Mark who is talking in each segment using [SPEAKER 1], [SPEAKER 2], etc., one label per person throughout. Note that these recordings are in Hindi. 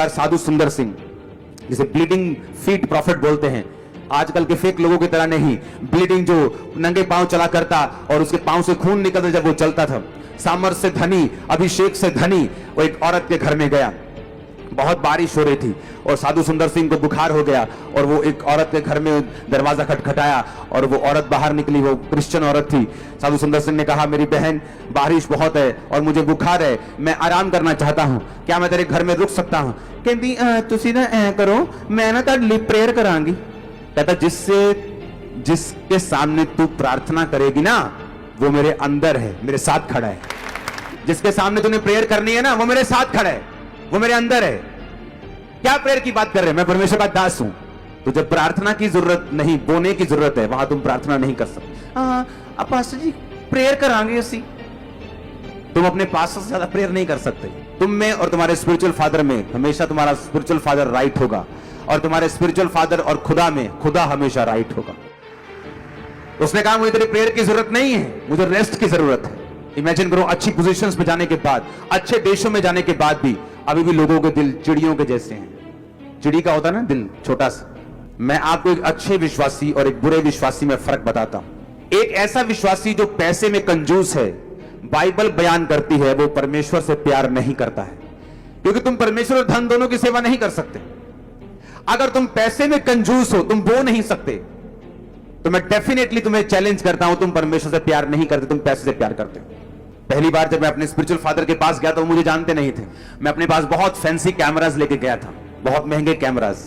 [SPEAKER 1] बार साधु सुंदर सिंह, जिसे ब्लीडिंग फीट प्रॉफिट बोलते हैं, आजकल के फेक लोगों की तरह नहीं, ब्लीडिंग जो नंगे पांव चला करता और उसके पांव से खून निकलता जब वो चलता था, सामर्थ से धनी, अभिषेक से धनी, वो एक औरत के घर में गया। बहुत बारिश हो रही थी और साधु सुंदर सिंह को बुखार हो गया और वो एक औरत के घर में दरवाजा खटखटाया और वो औरत बाहर निकली। वो क्रिश्चियन औरत थी। साधु सुंदर सिंह ने कहा, मेरी बहन, बारिश बहुत है और मुझे बुखार है, मैं आराम करना चाहता हूं, क्या मैं तेरे घर में रुक सकता हूं? कहती तुसी ना ऐ करो, मैं ना तुहाडे लिए प्रेयर करांगी। कहता, जिसके सामने तू प्रार्थना करेगी ना, वो मेरे अंदर है, मेरे साथ खड़ा है। जिसके सामने तूने प्रेयर करनी है ना, वो मेरे साथ खड़ा है, वो मेरे अंदर है। क्या प्रेयर की बात कर रहे हैं? मैं परमेश्वर का दास हूं। तो जब प्रार्थना की जरूरत नहीं, बोने की जरूरत है, वहां तुम प्रार्थना नहीं कर सकते। अब पास्टर जी प्रेयर करांगे उसी, तुम अपने पास्टर से ज्यादा प्रेयर नहीं कर सकते। तुम में और तुम्हारे स्पिरिचुअल फादर में हमेशा तुम्हारा स्पिरिचुअल फादर राइट होगा, और तुम्हारे स्पिरिचुअल फादर और खुदा में खुदा हमेशा राइट होगा। उसने कहा, मुझे तेरी प्रेयर की जरूरत नहीं है, मुझे रेस्ट की जरूरत है। इमेजिन करो, अच्छी पोजीशंस में जाने के बाद, अच्छे देशों में जाने के बाद भी अभी भी लोगों के दिल चिड़ियों के जैसे हैं। चिड़ी का होता है ना दिल, छोटा सा। मैं आपको एक अच्छे विश्वासी और एक बुरे विश्वासी में फर्क बताता हूं। एक ऐसा विश्वासी जो पैसे में कंजूस है, बाइबल बयान करती है, वो परमेश्वर से प्यार नहीं करता है, क्योंकि तुम परमेश्वर और धन दोनों की सेवा नहीं कर सकते। अगर तुम पैसे में कंजूस हो, तुम बो नहीं सकते, तो मैं डेफिनेटली तुम्हें चैलेंज करता हूं, तुम परमेश्वर से प्यार नहीं करते, तुम पैसे से प्यार करते हो। पहली बार जब मैं अपने स्पिरिचुअल फादर के पास गया तो वो मुझे जानते नहीं थे। मैं अपने पास बहुत फैंसी कैमरास लेके गया था, बहुत महंगे कैमरास।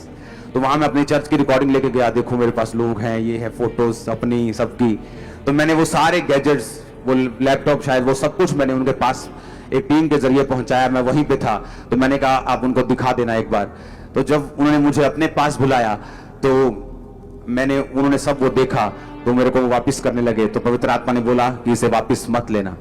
[SPEAKER 1] तो वहां मैं अपनी चर्च की रिकॉर्डिंग लेके गया, देखो मेरे पास लोग हैं, ये है फोटोज अपनी सबकी। तो मैंने वो सारे गैजेट्स, वो लैपटॉप शायद, वो सब कुछ मैंने उनके पास एक टीम के जरिए पहुंचाया। मैं वहीं पे था, तो मैंने कहा आप उनको दिखा देना एक बार। तो जब उन्होंने मुझे अपने पास बुलाया तो उन्होंने सब वो देखा, तो मेरे को वो वापिस करने लगे। तो पवित्र आत्मा ने बोला कि इसे वापिस मत लेना,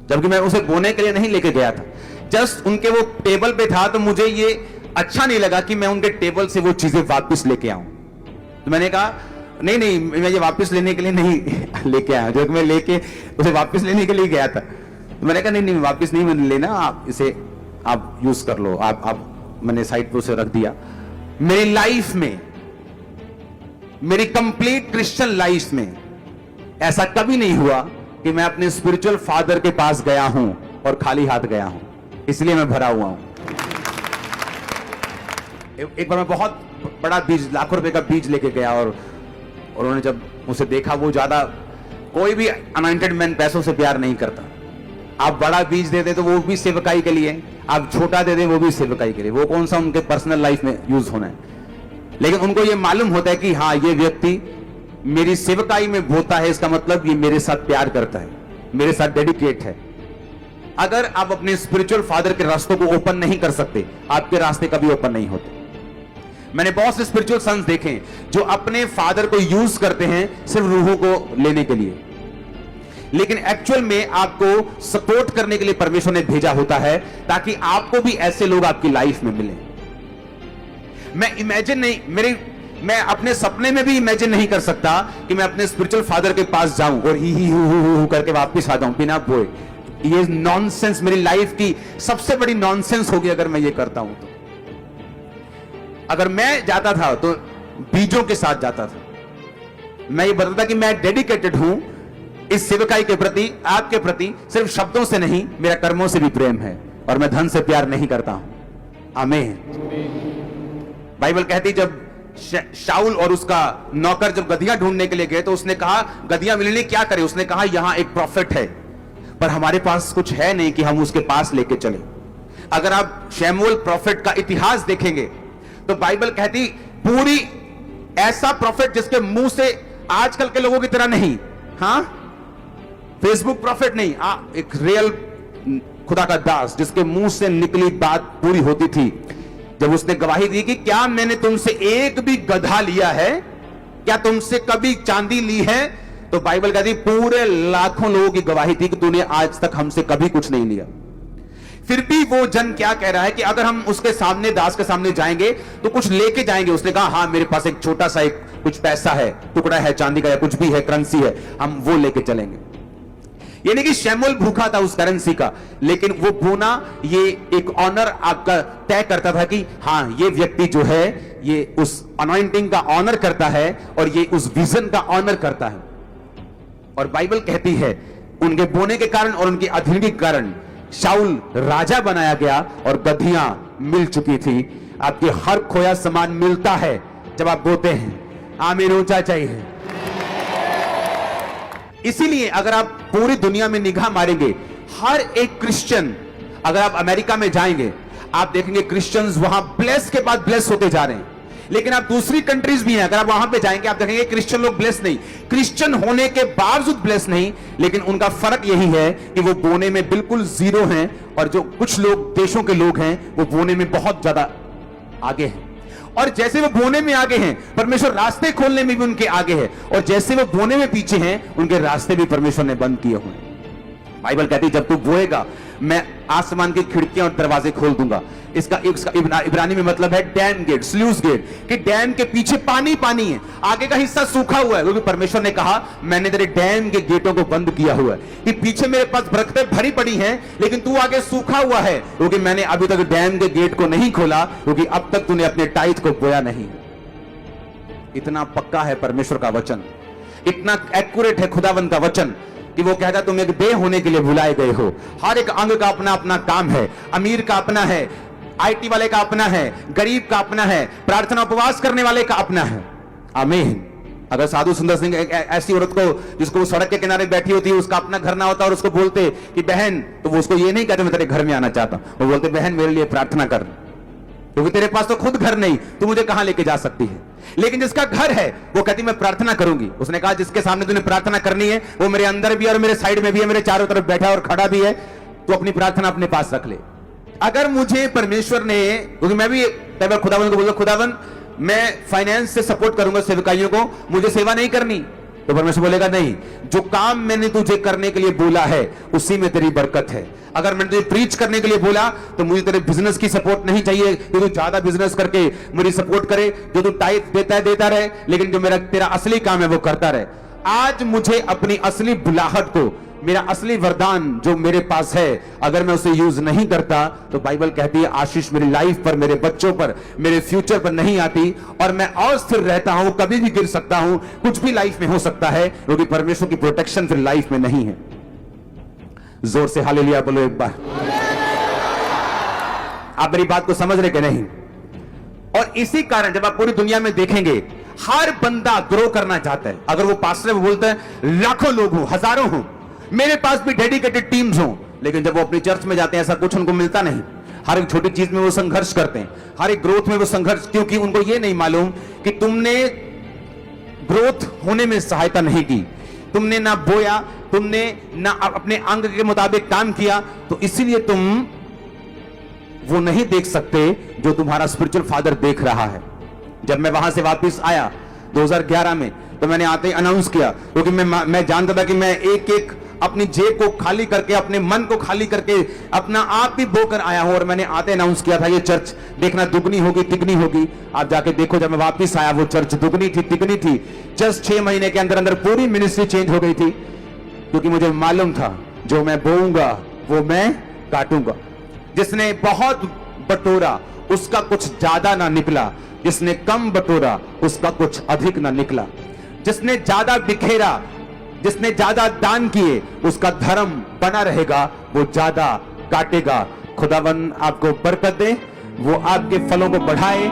[SPEAKER 1] जबकि मैं उसे बोने के लिए नहीं लेके गया था। जस्ट उनके वो टेबल पे था, तो मुझे ये अच्छा नहीं लगा कि मैं उनके टेबल से वो चीजें वापस लेके आऊं। तो मैंने कहा नहीं, मैं ये वापस लेने के लिए नहीं लेके आया, जो मैं लेके उसे वापस लेने के लिए गया था। तो मैंने कहा नहीं, वापस नहीं मैंने लेना, आप इसे आप यूज कर लो। आप मैंने साइड पे उसे रख दिया। मेरी लाइफ में, मेरी कंप्लीट क्रिश्चियन लाइफ में ऐसा कभी नहीं हुआ कि मैं अपने स्पिरिचुअल फादर के पास गया हूं और खाली हाथ गया हूं, इसलिए मैं भरा हुआ हूं। एक बार मैं बहुत बड़ा बीज, लाखों रुपए का बीज लेके गया, और उन्होंने जब उसे देखा, वो ज्यादा, कोई भी अनॉइंटेड मैन पैसों से प्यार नहीं करता। आप बड़ा बीज दे दे तो वो भी सेवकाई के लिए, आप छोटा दे दे वो भी सेवकाई के लिए, वो कौन सा उनके पर्सनल लाइफ में यूज होना है। लेकिन उनको ये मालूम होता है कि हाँ, ये व्यक्ति मेरी सेवकाई में बोता है, इसका मतलब ये मेरे साथ प्यार करता है, मेरे साथ डेडिकेट है। अगर आप अपने स्पिरिचुअल फादर के रास्तों को ओपन नहीं कर सकते, आपके रास्ते कभी ओपन नहीं होते। मैंने बहुत से स्पिरिचुअल सन्स देखे जो अपने फादर को यूज करते हैं सिर्फ रूहों को लेने के लिए, लेकिन एक्चुअल में आपको सपोर्ट करने के लिए परमेश्वर ने भेजा होता है, ताकि आपको भी ऐसे लोग आपकी लाइफ में मिले। मैं अपने सपने में भी इमेजिन नहीं कर सकता कि मैं अपने स्पिरिचुअल फादर के पास जाऊं और ही हु करके वापस आ जाऊं बिना बोए। ये नॉनसेंस, मेरी लाइफ की सबसे बड़ी नॉनसेंस होगी अगर मैं ये करता हूं। तो अगर मैं जाता था तो बीजों के साथ जाता था। मैं ये बताता कि मैं डेडिकेटेड हूं इस सेवकाई के प्रति, आपके प्रति, सिर्फ शब्दों से नहीं, मेरा कर्मों से भी प्रेम है, और मैं धन से प्यार नहीं करता हूं। आमीन। बाइबल कहती, जब शाऊल और उसका नौकर जब गधियां ढूंढने के लिए गए तो उसने कहा गधियां मिलने क्या करे। उसने कहा यहां एक प्रॉफिट है, पर हमारे पास कुछ है नहीं कि हम उसके पास लेके चले। अगर आप शमूएल प्रॉफिट का इतिहास देखेंगे तो बाइबल कहती पूरी ऐसा प्रॉफिट जिसके मुंह से, आजकल के लोगों की तरह नहीं, हाँ, फेसबुक प्रॉफिट नहीं, एक रियल खुदा का दास जिसके मुंह से निकली बात पूरी होती थी। जब उसने गवाही दी कि क्या मैंने तुमसे एक भी गधा लिया है, क्या तुमसे कभी चांदी ली है, तो बाइबल कहती पूरे लाखों लोगों की गवाही थी कि तूने आज तक हमसे कभी कुछ नहीं लिया। फिर भी वो जन क्या कह रहा है कि अगर हम उसके सामने, दास के सामने जाएंगे तो कुछ लेके जाएंगे। उसने कहा हाँ, मेरे पास एक छोटा सा एक कुछ पैसा है, टुकड़ा है चांदी का या कुछ भी है, करेंसी है, हम वो लेके चलेंगे। यानी कि शमूएल भूखा था उस करेंसी का, लेकिन वो बोना ये एक ऑनर आपका तय करता था कि हाँ, ये व्यक्ति जो है ये उस अनॉइंटिंग का ऑनर करता है और ये उस विजन का ऑनर करता है। और बाइबल कहती है उनके बोने के कारण और उनकी अधीनगी के कारण शाऊल राजा बनाया गया और गद्दियां मिल चुकी थी। आपके हर खोया सामान मिलता है जब आप बोते हैं। आमीन ऊंचा चाहिए। इसीलिए अगर आप पूरी दुनिया में निगाह मारेंगे, हर एक क्रिश्चियन, अगर आप अमेरिका में जाएंगे आप देखेंगे क्रिश्चियंस वहां ब्लेस के बाद ब्लेस होते जा रहे हैं। लेकिन आप दूसरी कंट्रीज भी हैं, अगर आप वहां पे जाएंगे आप देखेंगे क्रिश्चियन लोग ब्लेस नहीं, क्रिश्चियन होने के बावजूद ब्लेस नहीं। लेकिन उनका फर्क यही है कि वो बोने में बिल्कुल जीरो हैं और जो कुछ लोग देशों के लोग हैं वो बोने में बहुत ज्यादा आगे हैं। और जैसे वो बोने में आगे हैं, परमेश्वर रास्ते खोलने में भी उनके आगे है, और जैसे वो बोने में पीछे हैं, उनके रास्ते भी परमेश्वर ने बंद किए हुए हैं। बाइबल कहती है जब तू बोएगा मैं आसमान की खिड़कियां और दरवाजे खोल दूंगा। इसका इब्रानी में मतलब है डैम गेट, स्लूज गेट, कि डैम के पीछे पानी पानी है, आगे का हिस्सा सूखा हुआ है, क्योंकि परमेश्वर ने कहा मैंने तेरे डैम के गेटों को बंद किया हुआ है कि पीछे मेरे पास बरकतें भरी पड़ी हैं लेकिन तू आगे सूखा हुआ है, क्योंकि मैंने अभी तक डैम के गेट को नहीं खोला, क्योंकि अब तक तूने अपने टाइट को बोया नहीं। इतना पक्का है परमेश्वर का वचन, इतना एक्यूरेट है खुदावन का वचन कि वो कहता तुम एक देह होने के लिए बुलाए गए हो। हर एक अंग का अपना अपना काम है, अमीर का अपना है, आईटी वाले का अपना है, गरीब का अपना है, प्रार्थना उपवास करने वाले का अपना है। आमीन। अगर साधु सुंदर सिंह ऐसी औरत को जिसको वो सड़क के किनारे बैठी होती है उसका अपना घर ना होता और उसको बोलते कि बहन, तो वो उसको ये नहीं कहते मैं तेरे घर में आना चाहता, वो बोलते बहन मेरे लिए प्रार्थना कर, क्योंकि तेरे पास तो खुद घर नहीं, तू मुझे कहां लेके जा सकती है। लेकिन जिसका घर है वो कहती मैं प्रार्थना करूंगी। उसने कहा जिसके सामने तूने प्रार्थना करनी है वो मेरे अंदर भी और मेरे साइड में भी है, मेरे चारों तरफ बैठा और खड़ा भी है, तो अपनी प्रार्थना अपने पास रख ले। अगर मुझे परमेश्वर ने, क्योंकि मैं भी कई बार खुदावन को बोलता खुदावन मैं फाइनेंस से सपोर्ट करूंगा सेवकाइयों को, मुझे सेवा नहीं करनी, तो परमेश्वर बोलेगा नहीं, जो काम मैंने तुझे करने के लिए बोला है उसी में तेरी बरकत है। अगर मैंने तुझे प्रीच करने के लिए बोला तो मुझे तेरे बिजनेस की सपोर्ट नहीं चाहिए कि तू ज्यादा बिजनेस करके मेरी सपोर्ट करे, जो तू टाइप देता है देता रहे, लेकिन जो तेरा असली काम है वो करता रहे। आज मुझे अपनी असली बुलाहट को, मेरा असली वरदान जो मेरे पास है, अगर मैं उसे यूज नहीं करता तो बाइबल कहती है आशीष मेरी लाइफ पर, मेरे बच्चों पर, मेरे फ्यूचर पर नहीं आती और मैं अस्थिर रहता हूं, कभी भी गिर सकता हूं, कुछ भी लाइफ में हो सकता है, क्योंकि परमेश्वर की प्रोटेक्शन फिर लाइफ में नहीं है। जोर से हालेलुया बोलो एक बार। आप मेरी बात को समझ रहे कि नहीं? और इसी कारण जब आप पूरी दुनिया में देखेंगे हर बंदा ग्रो करना चाहता है। अगर वो पास्टर है वो बोलते हैं लाखों लोग हों, हजारों हों, मेरे पास भी डेडिकेटेड टीम्स हों, लेकिन जब वो अपनी चर्च में जाते हैं ऐसा कुछ उनको मिलता नहीं। हर एक छोटी चीज में वो संघर्ष करते हैं, हर एक ग्रोथ में वो संघर्ष, क्योंकि उनको ये नहीं मालूम कि तुमने ग्रोथ होने में सहायता नहीं की, तुमने ना बोया, तुमने ना अपने अंग के मुताबिक काम किया, तो इसीलिए तुम वो नहीं देख सकते जो तुम्हारा स्पिरिचुअल फादर देख रहा है। जब मैं वहां से वापस आया 2011 में, तो मैंने आते ही अनाउंस किया, क्योंकि मैं जानता था कि मैं एक एक अपनी जेब को खाली करके, अपने मन को खाली करके अपना आप भी बोकर आया हूं, और मैंने आते अनाउंस किया था ये चर्च देखना दुगनी होगी तिगनी होगी। आप जाके देखो, जब मैं वापस आया वो चर्च दुगनी थी तिगनी थी। जस्ट 6 महीने के अंदर अंदर पूरी मिनिस्ट्री चेंज हो गई थी, क्योंकि मुझे मालूम था जो मैं बोऊंगा वो मैं काटूंगा। जिसने बहुत बटोरा उसका कुछ ज्यादा ना निकला, जिसने कम बटोरा उसका कुछ अधिक ना निकला। जिसने ज्यादा बिखेरा, जिसने ज्यादा दान किए, उसका धर्म बना रहेगा, वो ज्यादा काटेगा। खुदावन आपको बरकत दे, वो आपके फलों को बढ़ाए,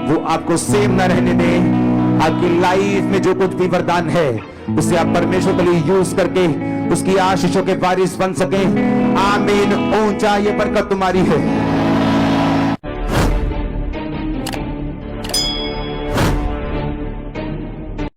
[SPEAKER 1] वो आपको सेम न रहने दे। आपकी लाइफ में जो कुछ भी वरदान है उसे आप परमेश्वर के लिए यूज करके उसकी आशीषों के वारिस बन सके। आमीन। ऊंचा ये बरकत तुम्हारी है।